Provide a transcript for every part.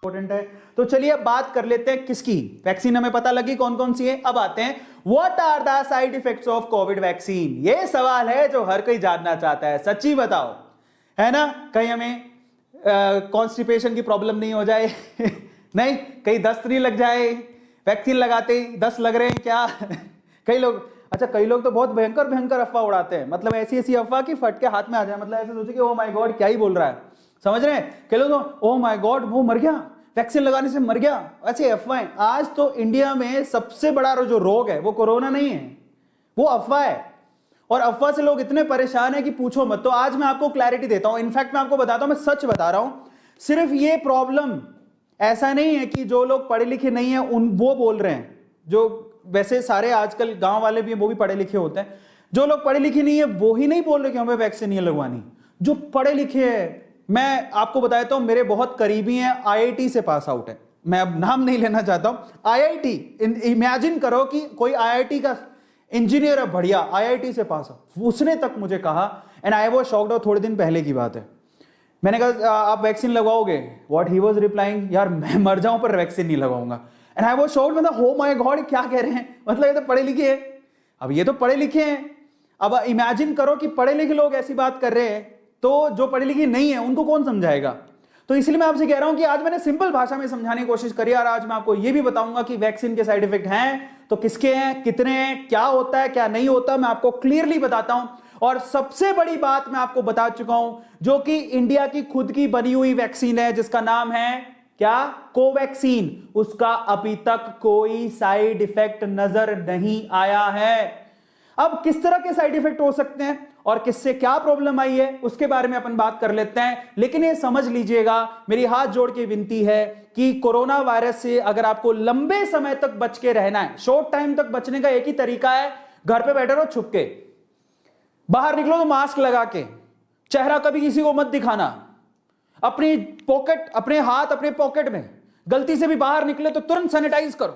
Important है। तो चलिए अब बात कर लेते हैं किसकी। वैक्सीन हमें पता लगी कौन कौन सी है। अब आते हैं what are the side effects of covid vaccine. ये सवाल है जो हर कोई जानना चाहता है, सच्ची बताओ, है ना। कहीं हमें कॉन्स्टिपेशन की प्रॉब्लम नहीं हो जाए नहीं, कहीं दस्त नहीं लग जाए, वैक्सीन लगाते ही 10 लग रहे हैं क्या कई लोग, अच्छा कई लोग तो बहुत भयंकर भयंकर अफवाह उड़ाते हैं, मतलब ऐसी ऐसी अफवाह कि फट के हाथ में आ जाए, मतलब ऐसे सोचे कि ओ माय गॉड क्या ही बोल रहा है, समझ रहे हैं। कई लोग तो ओ माय गॉड वो मर गया, वैक्सीन लगाने से मर गया, ऐसे अफवाहें। आज तो इंडिया में सबसे बड़ा जो रोग है वो कोरोना नहीं है, वो अफवाह है, और अफवाह से लोग इतने परेशान है कि पूछो मत। तो आज मैं आपको क्लैरिटी देता हूं, इनफैक्ट मैं आपको बताता हूं, मैं सच बता रहा हूं। सिर्फ ये प्रॉब्लम ऐसा नहीं है कि जो लोग पढ़े लिखे नहीं है उन वो बोल रहे हैं, जो वैसे सारे आजकल गांव वाले भी वो भी पढ़े लिखे होते हैं। जो लोग पढ़े लिखे नहीं है वो ही नहीं बोल रहे कि हमें वैक्सीन नहीं लगवानी। जो पढ़े लिखे हैं, मैं आपको बताता हूं, मेरे बहुत करीबी हैं, आईआईटी से पास आउट है, मैं अब नाम नहीं लेना चाहता हूं। आईआईटी, इमेजिन करो कि कोई आईआईटी का इंजीनियर है, बढ़िया आईआईटी से पास आउट, उसने तक मुझे कहा, एंड आई वाज शॉक्ड, थोड़े दिन पहले की बात है, मैंने कहा आप वैक्सीन लगवाओगे, व्हाट ही वाज रिप्लाइंग, यार मैं मर जाऊं पर वैक्सीन नहीं लगवाऊंगा। एंड आई वाज शॉक्ड, मतलब हो माय गॉड क्या कह रहे हैं, मतलब ये तो पढ़े लिखे हैं। अब ये तो पढ़े लिखे हैं, अब इमेजिन करो कि पढ़े लिखे लोग ऐसी बात कर रहे हैं, तो जो पढ़े लिखे नहीं है उनको कौन समझाएगा। तो इसलिए मैं आपसे कह रहा हूं कि आज मैंने सिंपल भाषा में समझाने की कोशिश करी, और आज मैं आपको ये भी बताऊंगा कि वैक्सीन के साइड इफेक्ट हैं तो किसके हैं, कितने हैं, क्या होता है क्या नहीं होता, मैं आपको क्लियरली बताता हूं। और सबसे बड़ी बात मैं आपको बता चुका हूं, जो कि इंडिया की खुद की बनी हुई वैक्सीन है, जिसका नाम है क्या, कोवैक्सीन, उसका अभी तक कोई साइड इफेक्ट नजर नहीं आया है। अब किस तरह के साइड इफेक्ट हो सकते हैं और किससे क्या प्रॉब्लम आई है उसके बारे में अपन बात कर लेते हैं। लेकिन ये समझ लीजिएगा, मेरी हाथ जोड़ के विनती है कि कोरोना वायरस से अगर आपको लंबे समय तक बच के रहना है, शॉर्ट टाइम तक बचने का एक ही तरीका है, घर पे बैठे रहो छुप के, बाहर निकलो तो मास्क लगा के, चेहरा कभी किसी को मत दिखाना, अपनी पॉकेट, अपने हाथ अपने पॉकेट में, गलती से भी बाहर निकले तो तुरंत सैनिटाइज करो।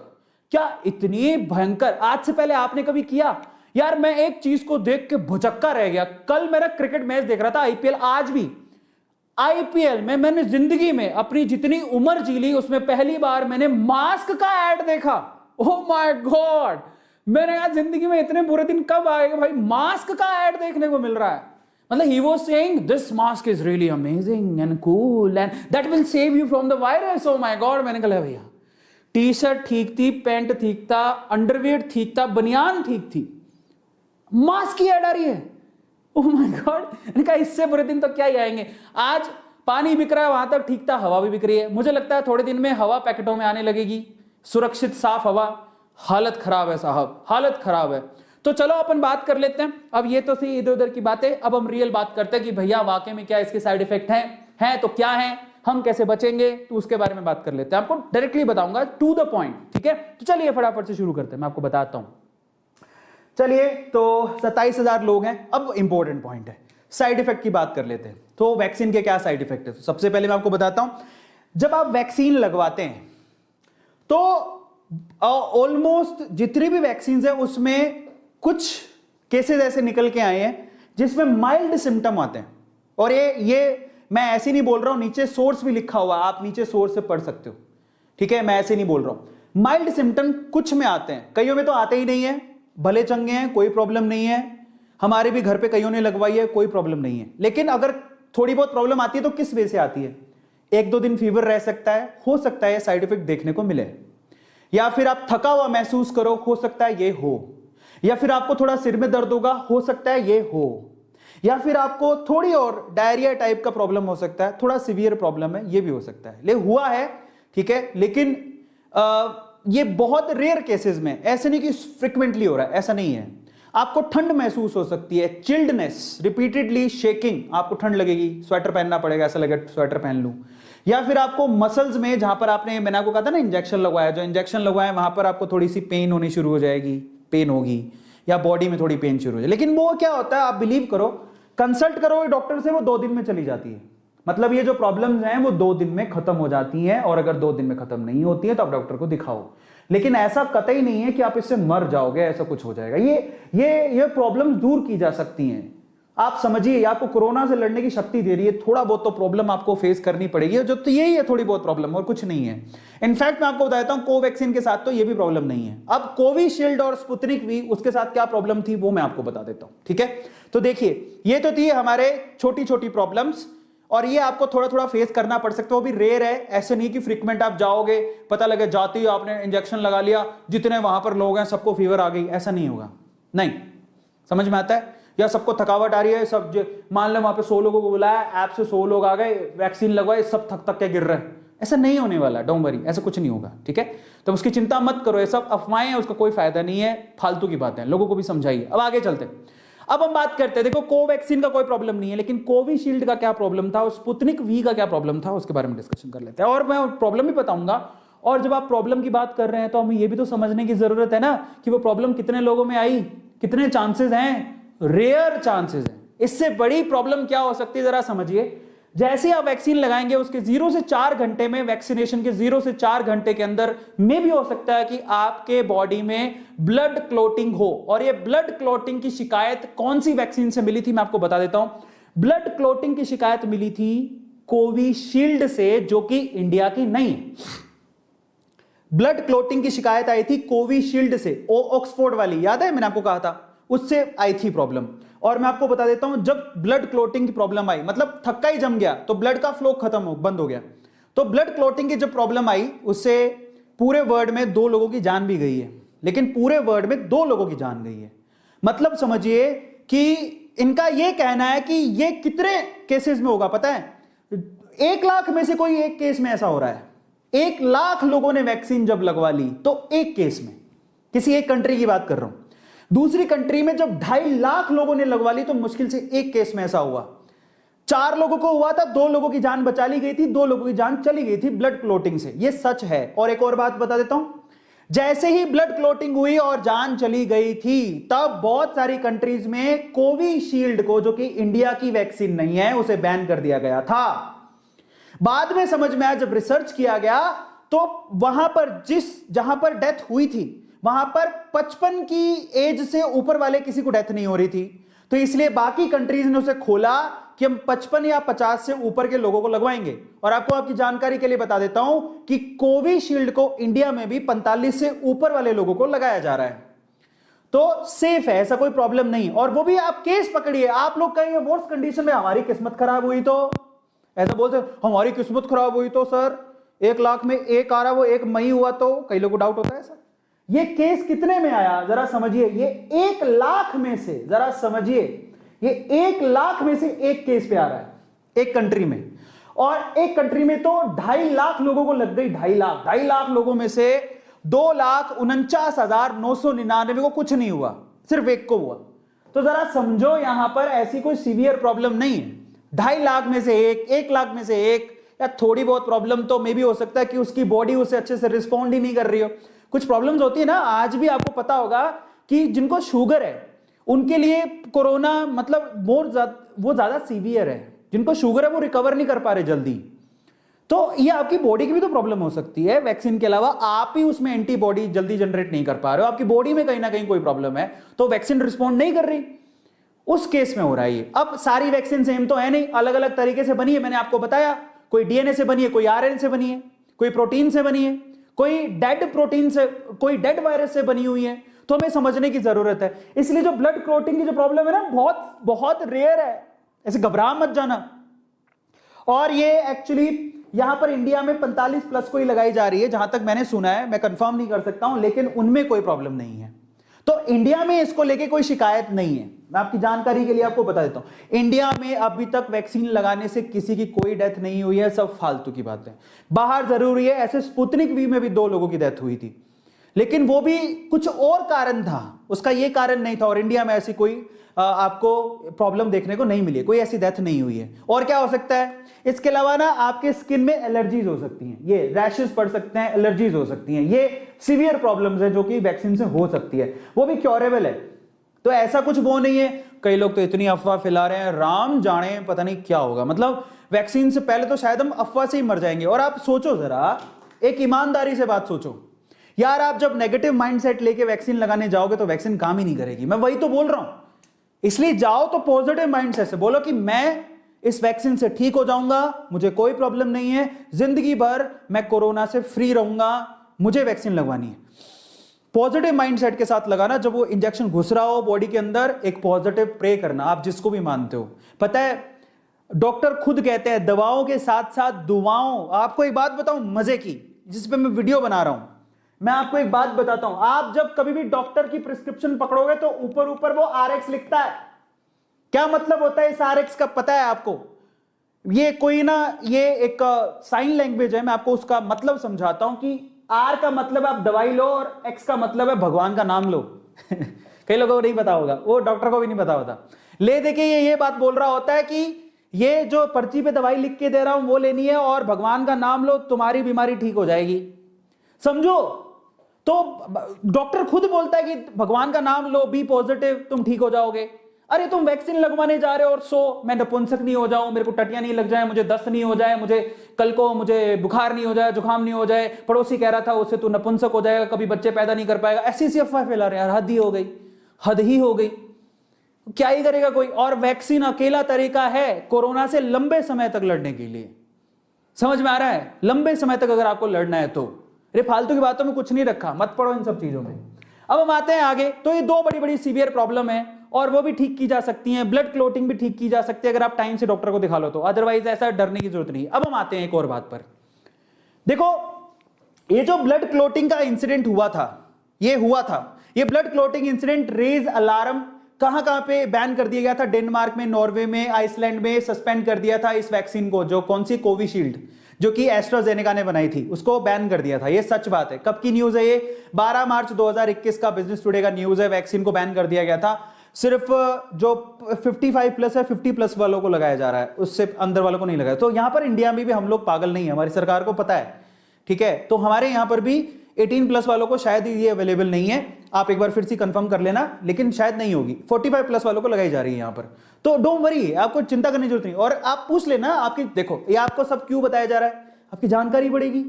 क्या इतनी भयंकर, आज से पहले आपने कभी किया? यार मैं एक चीज को देख के भुचक्का रह गया, कल मेरा क्रिकेट मैच देख रहा था, आईपीएल, आज भी आईपीएल में मैंने जिंदगी में अपनी जितनी उम्र जी ली उसमें पहली बार मैंने मास्क का ऐड देखा। ओह माय गॉड, मैंने कहा जिंदगी में इतने बुरे दिन कब आएगा भाई, मास्क का ऐड देखने को मिल रहा है। मतलब he was saying this mask is really amazing and cool and that will save you from the virus. Oh my God, मैंने कहा भैया, टी शर्ट ठीक थी, पैंट ठीक था, अंडरवियर ठीक था, बनियान ठीक थी, मास्क की ऐड आ रही है। ओह माय गॉड, मैंने कहा इससे बुरे दिन तो क्या ही आएंगे। आज पानी बिक रहा है, वहां तक ठीक था, हवा भी बिक रही है। मुझे लगता है थोड़े दिन में हवा पैकेटों में आने लगेगी, सुरक्षित साफ हवा। हालत खराब है साहब, हालत खराब है। तो चलो अपन बात कर लेते हैं। अब ये तो सही इधर उधर की बातें, अब हम रियल बात करते हैं कि भैया वाकई में क्या इसके साइड इफेक्ट हैं तो क्या हैं, हम कैसे बचेंगे, तो उसके बारे में बात कर लेते हैं। आपको डायरेक्टली बताऊंगा, टू द पॉइंट, ठीक है। तो चलिए फटाफट से शुरू करते हैं, मैं आपको बताता हूं। चलिए, तो 27,000 लोग हैं। अब इंपॉर्टेंट पॉइंट है, साइड इफेक्ट की बात कर लेते हैं। तो वैक्सीन के क्या साइड इफेक्ट है, तो सबसे पहले मैं आपको बताता हूं, जब आप वैक्सीन लगवाते हैं तो ऑलमोस्ट जितनी भी वैक्सीन है उसमें कुछ केसेस ऐसे निकल के आए हैं जिसमें माइल्ड सिम्टम आते हैं। और ये मैं ऐसे नहीं बोल रहा हूं, नीचे सोर्स भी लिखा हुआ है, आप नीचे सोर्स से पढ़ सकते हो, ठीक है। मैं ऐसे नहीं बोल रहा हूं, माइल्ड सिम्टम कुछ में आते हैं, कईयों में तो आते ही नहीं है, भले चंगे हैं, कोई प्रॉब्लम नहीं है, हमारे भी घर पे कईयों ने लगवाई है, कोई प्रॉब्लम नहीं है। लेकिन अगर थोड़ी बहुत प्रॉब्लम आती है तो किस वजह से आती है, 1-2 दिन फीवर रह सकता है, हो सकता है साइड इफेक्ट देखने को मिले, या फिर आप थका हुआ महसूस करो, हो सकता है ये हो, या फिर आपको थोड़ा सिर में दर्द होगा, हो सकता है ये हो, या फिर आपको थोड़ी और डायरिया टाइप का प्रॉब्लम हो सकता है, थोड़ा सीवियर प्रॉब्लम है, ये भी हो सकता है, ले हुआ है, ठीक है। लेकिन ये बहुत रेयर केसेस में, ऐसे नहीं कि फ्रिक्वेंटली हो रहा है, ऐसा नहीं है। आपको ठंड महसूस हो सकती है, चिल्डनेस, रिपीटेडली शेकिंग, आपको ठंड लगेगी, स्वेटर पहनना पड़ेगा, ऐसा लगेगा स्वेटर पहन लूं, या फिर आपको मसल्स में, जहां पर आपने, मैंने आपको कहा था ना इंजेक्शन लगवाया, जो इंजेक्शन लगवाया वहां पर आपको थोड़ी सी पेन होनी शुरू हो जाएगी, पेन होगी, या बॉडी में थोड़ी पेन शुरू हो जाए। लेकिन वो क्या होता है, आप बिलीव करो, कंसल्ट करो डॉक्टर से, वो 2 दिन में चली जाती है। मतलब ये जो प्रॉब्लम्स हैं वो 2 दिन में खत्म हो जाती हैं, और अगर 2 दिन में खत्म नहीं होती है तो आप डॉक्टर को दिखाओ। लेकिन ऐसा कतई नहीं है कि आप इससे मर जाओगे, ऐसा कुछ हो जाएगा। ये प्रॉब्लम्स दूर की जा सकती हैं। आप समझिए, आपको कोरोना से लड़ने की शक्ति दे रही है। थोड़ा बहुत तो प्रॉब्लम आपको फेस करनी पड़ेगी, जो तो यही है, थोड़ी बहुत प्रॉब्लम और कुछ नहीं है। इनफैक्ट मैं आपको बताता हूं कोवैक्सीन के साथ तो ये भी प्रॉब्लम नहीं है। अब कोविशील्ड और स्पुतनिक वी, उसके साथ क्या प्रॉब्लम थी वो मैं आपको बता देता हूं, ठीक है। तो देखिए, ये तो थी हमारे छोटी छोटी प्रॉब्लम्स, और ये आपको थोड़ा थोड़ा फेस करना पड़ सकता है, वो भी रेयर है। ऐसे नहीं कि फ्रीक्वेंट आप जाओगे, पता लगे जाते ही आपने इंजेक्शन लगा लिया, जितने वहां पर लोग हैं सबको फीवर आ गई, ऐसा नहीं होगा। नहीं, समझ में आता है? या सबको थकावट आ रही है, सब मान लो वहां पे 100 लोगों को बुलाया, ऐप से 100 लोग आ गए, वैक्सीन लगवाए, सब थक थक के गिर रहे हैं, ऐसा नहीं होने वाला। डोंट वरी, ऐसा कुछ नहीं होगा, ठीक है। तो उसकी चिंता मत करो, ये सब अफवाहें हैं, उसका कोई फायदा नहीं है, फालतू की बातें हैं, लोगों को भी समझाइए। अब आगे चलते हैं। अब हम बात करते हैं, देखो कोवैक्सीन का कोई प्रॉब्लम नहीं है, लेकिन कोविशील्ड का क्या प्रॉब्लम था और स्पुतनिक वी का क्या प्रॉब्लम था, उसके बारे में डिस्कशन कर लेते हैं। और मैं प्रॉब्लम भी बताऊंगा। और जब आप प्रॉब्लम की बात कर रहे हैं तो हमें यह भी तो समझने की जरूरत है ना कि वो प्रॉब्लम कितने लोगों में आई, कितने चांसेस हैं, रेयर चांसेस हैं। इससे बड़ी प्रॉब्लम क्या हो सकती है जरा समझिए। जैसे आप वैक्सीन लगाएंगे उसके 0 से 4 घंटे में, वैक्सीनेशन के 0 से 4 घंटे के अंदर में भी हो सकता है कि आपके बॉडी में ब्लड क्लॉटिंग हो। और ये ब्लड क्लॉटिंग की शिकायत कौन सी वैक्सीन से मिली थी मैं आपको बता देता हूं। ब्लड क्लॉटिंग की शिकायत मिली थी कोविशील्ड से, जो कि इंडिया की नहीं है। ब्लड क्लॉटिंग की शिकायत आई थी कोविशील्ड से, ऑक्सफोर्ड वाली, याद है मैंने आपको कहा था, उससे आई थी प्रॉब्लम। और मैं आपको बता देता हूं, जब ब्लड क्लॉटिंग की प्रॉब्लम आई, मतलब थक्का ही जम गया तो ब्लड का फ्लो बंद हो गया, तो ब्लड क्लॉटिंग की जब प्रॉब्लम आई उससे पूरे वर्ल्ड में 2 लोगों की जान भी गई है। लेकिन पूरे वर्ल्ड में 2 लोगों की जान गई है, मतलब समझिए कि इनका यह कहना है कि यह कितने केसेस में होगा पता है, 1 लाख में से कोई एक केस में ऐसा हो रहा है। 1 लाख लोगों ने वैक्सीन जब लगवा ली तो एक केस में, किसी एक कंट्री की बात कर रहा हूं। दूसरी कंट्री में जब 2.5 लाख लोगों ने लगवा ली तो मुश्किल से एक केस में ऐसा हुआ। 4 लोगों को हुआ था, 2 लोगों की जान बचा ली गई थी, 2 लोगों की जान चली गई थी ब्लड क्लॉटिंग से। यह सच है। और एक और बात बता देता हूं, जैसे ही ब्लड क्लॉटिंग हुई और जान चली गई थी, तब बहुत सारी कंट्रीज में कोविशील्ड को, जो कि इंडिया की वैक्सीन नहीं है, उसे बैन कर दिया गया था। बाद में समझ में आया, जब रिसर्च किया गया तो वहां पर जहां पर डेथ हुई थी वहां पर 55 की एज से ऊपर वाले किसी को डेथ नहीं हो रही थी। तो इसलिए बाकी कंट्रीज ने उसे खोला कि हम 55 या 50 से ऊपर के लोगों को लगवाएंगे। और आपको आपकी जानकारी के लिए बता देता हूं कि कोविशील्ड को इंडिया में भी 45 से ऊपर वाले लोगों को लगाया जा रहा है। तो सेफ है, ऐसा कोई प्रॉब्लम नहीं। और वो भी आप केस पकड़िए, आप लोग कहेंगे वर्स्ट कंडीशन में हमारी किस्मत खराब हुई तो, ऐसा बोलते हमारी किस्मत खराब हुई तो सर 1 लाख में एक आ रहा, वो 1 मई हुआ तो कई लोगों को डाउट होता है सर। ये केस कितने में आया जरा समझिए, ये 1 लाख में से, जरा समझिए, ये 1 लाख में से एक केस पे आ रहा है एक कंट्री में। और एक कंट्री में तो 2.5 लाख लोगों को लग गई, 2.5 लाख लोगों में से 2,49,999 को कुछ नहीं हुआ, सिर्फ एक को हुआ। तो जरा समझो यहां पर ऐसी कोई सीवियर प्रॉब्लम नहीं है। 2.5 लाख में से एक, 1 लाख में से एक, या थोड़ी बहुत प्रॉब्लम तो मे भी हो सकता है कि उसकी बॉडी उसे अच्छे से रिस्पॉन्ड ही नहीं कर रही हो। कुछ प्रॉब्लम्स होती है ना, आज भी आपको पता होगा कि जिनको शुगर है उनके लिए कोरोना मतलब वो ज्यादा सीवियर है। जिनको शुगर है वो रिकवर नहीं कर पा रहे जल्दी। तो ये आपकी बॉडी की भी तो प्रॉब्लम हो सकती है। वैक्सीन के अलावा आप ही उसमें एंटीबॉडी जल्दी जनरेट नहीं कर पा रहे हो, आपकी बॉडी में कहीं ना कहीं कोई प्रॉब्लम है, तो वैक्सीन रिस्पॉन्ड नहीं कर रही, उस केस में हो रहा है ये। अब सारी वैक्सीन सेम तो है नहीं, अलग अलग तरीके से बनी है। मैंने आपको बताया, कोई डीएनए से बनी है, कोई आरएनए से बनी है, कोई प्रोटीन से बनी है, कोई डेड प्रोटीन से, कोई डेड वायरस से बनी हुई है। तो हमें समझने की जरूरत है। इसलिए जो ब्लड क्लॉटिंग की जो प्रॉब्लम है ना, बहुत बहुत रेयर है, ऐसे घबरा मत जाना। और ये एक्चुअली यहां पर इंडिया में 45 प्लस को ही लगाई जा रही है, जहां तक मैंने सुना है, मैं कंफर्म नहीं कर सकता हूं, लेकिन उनमें कोई प्रॉब्लम नहीं है। तो इंडिया में इसको लेके कोई शिकायत नहीं है। मैं आपकी जानकारी के लिए आपको बता देता हूं, इंडिया में अभी तक वैक्सीन लगाने से किसी की कोई डेथ नहीं हुई है, सब फालतू की बात है। बाहर जरूरी है, ऐसे स्पुतनिक वी में भी 2 लोगों की डेथ हुई थी, लेकिन वो भी कुछ और कारण था, उसका ये कारण नहीं था। और इंडिया में ऐसी कोई आपको प्रॉब्लम देखने को नहीं मिली, कोई ऐसी डेथ नहीं हुई है। और क्या हो सकता है इसके अलावा ना, आपके स्किन में एलर्जीज हो सकती हैं, ये रैशेस पड़ सकते हैं, एलर्जीज हो सकती हैं, ये सीवियर प्रॉब्लम्स है जो कि वैक्सीन से हो सकती है, वो भी क्योरेबल है। तो ऐसा कुछ वो नहीं है। कई लोग तो इतनी अफवाह फैला रहे हैं, राम जाने पता नहीं क्या होगा। मतलब वैक्सीन से पहले तो शायद हम अफवाह से ही मर जाएंगे। और आप सोचो जरा, एक ईमानदारी से बात सोचो यार, आप जब नेगेटिव माइंडसेट लेके वैक्सीन लगाने जाओगे तो वैक्सीन काम ही नहीं करेगी। मैं वही तो बोल रहा हूं, इसलिए जाओ तो पॉजिटिव माइंडसेट से बोलो कि मैं इस वैक्सीन से ठीक हो जाऊंगा, मुझे कोई प्रॉब्लम नहीं है, जिंदगी भर मैं कोरोना से फ्री रहूंगा, मुझे वैक्सीन लगवानी है। पॉजिटिव माइंडसेट के साथ लगाना। जब वो इंजेक्शन घुस रहा हो बॉडी के अंदर, एक पॉजिटिव प्रे करना, आप जिसको भी मानते हो। पता है डॉक्टर खुद कहते हैं दवाओं के साथ साथ दुआओं। आपको एक बात बताऊं मजे की, जिस पे मैं वीडियो बना रहा हूं, मैं आपको एक बात बताता हूं। आप जब कभी भी डॉक्टर की प्रिस्क्रिप्शन पकड़ोगे तो ऊपर ऊपर वो RX लिखता है। क्या मतलब होता है इस RX का, पता है आपको? ये कोई ना, ये एक साइन लैंग्वेज है, मैं आपको उसका मतलब समझाता हूं कि R का मतलब आप दवाई लो और X का मतलब है भगवान का नाम लो। कई लोगों को नहीं पता होगा, वो डॉक्टर को भी नहीं पता होता। ले देखिए ये बात बोल रहा होता है कि ये जो पर्ची पे दवाई लिख के दे रहा हूं वो लेनी है और भगवान का नाम लो, तुम्हारी बीमारी ठीक हो जाएगी। समझो, तो डॉक्टर खुद बोलता है कि भगवान का नाम लो, बी पॉजिटिव, तुम ठीक हो जाओगे। अरे तुम वैक्सीन लगवाने जा रहे हो और मैं नपुंसक नहीं हो जाऊं, मेरे को टटियां नहीं लग जाए, मुझे दस्त नहीं हो जाए, मुझे कल को मुझे बुखार नहीं हो जाए, जुकाम नहीं हो जाए, पड़ोसी कह रहा था उससे तू नपुंसक हो जाएगा, कभी बच्चे पैदा नहीं कर पाएगा। ऐसी अफवाह फैला रहे हैं यार, हद ही हो गई, हद ही हो गई। क्या ही करेगा कोई। और वैक्सीन अकेला तरीका है कोरोना से लंबे समय तक लड़ने के लिए। समझ में आ रहा है? लंबे समय तक अगर आपको लड़ना है तो। अरे फालतू की बातों में कुछ नहीं रखा, मत पड़ो इन सब चीजों में। अब हम आते हैं आगे। तो ये दो बड़ी बड़ी सीवियर प्रॉब्लम है और वो भी ठीक की जा सकती हैं। ब्लड क्लोटिंग भी ठीक की जा सकती है अगर आप टाइम से डॉक्टर को दिखा लो तो, अदरवाइज ऐसा डरने की जरूरत नहीं। अब हम आते हैं एक और बात पर। देखो ये जो ब्लड क्लोटिंग का इंसिडेंट हुआ था, ये blood clotting incident raise alarm कहां कहां पे बैन कर दिया गया था। डेनमार्क में, नॉर्वे में, आइसलैंड में सस्पेंड कर दिया था इस वैक्सीन को, जो कौन सी कोविशील्ड, जो कि एस्ट्राजेनेका ने बनाई थी, उसको बैन कर दिया था। ये सच बात है। कब की न्यूज है ये? 12 मार्च 2021 का बिजनेस टुडे का न्यूज है। वैक्सीन को बैन कर दिया गया था। सिर्फ जो 55 प्लस है, 50 प्लस वालों को लगाया जा रहा है, उससे अंदर वालों को नहीं लगाया। तो यहां पर इंडिया में भी हम लोग पागल नहीं है, हमारी सरकार को पता है, ठीक है। तो हमारे यहां पर भी 18 प्लस वालों को शायद ये अवेलेबल नहीं है, आप एक बार फिर से कंफर्म कर लेना, लेकिन शायद नहीं होगी। 45 प्लस वालों को लगाई जा रही है यहां पर। तो डोंट वरी, आपको चिंता करने की जरूरत नहीं। और आप पूछ लेना आपकी, देखो ये आपको सब क्यों बताया जा रहा है, आपकी जानकारी बढ़ेगी।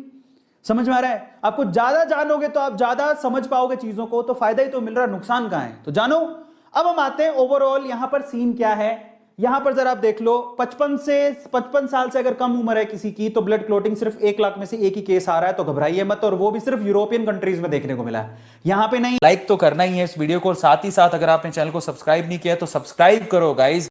समझ में आ रहा है? आपको ज्यादा जानोगे तो आप ज्यादा समझ पाओगे चीजों को, तो फायदा ही तो मिल रहा है, नुकसान कहां है, तो जानो। अब हम आते हैं ओवरऑल यहां पर सीन क्या है। यहां पर जरा आप देख लो, 55 साल से अगर कम उम्र है किसी की तो ब्लड क्लोटिंग सिर्फ 1 लाख में से एक ही केस आ रहा है, तो घबराइए मत। और वो भी सिर्फ यूरोपियन कंट्रीज में देखने को मिला है, यहां पे नहीं। लाइक तो करना ही है इस वीडियो को, और साथ ही साथ अगर आपने चैनल को सब्सक्राइब नहीं किया तो सब्सक्राइब करो गाइज।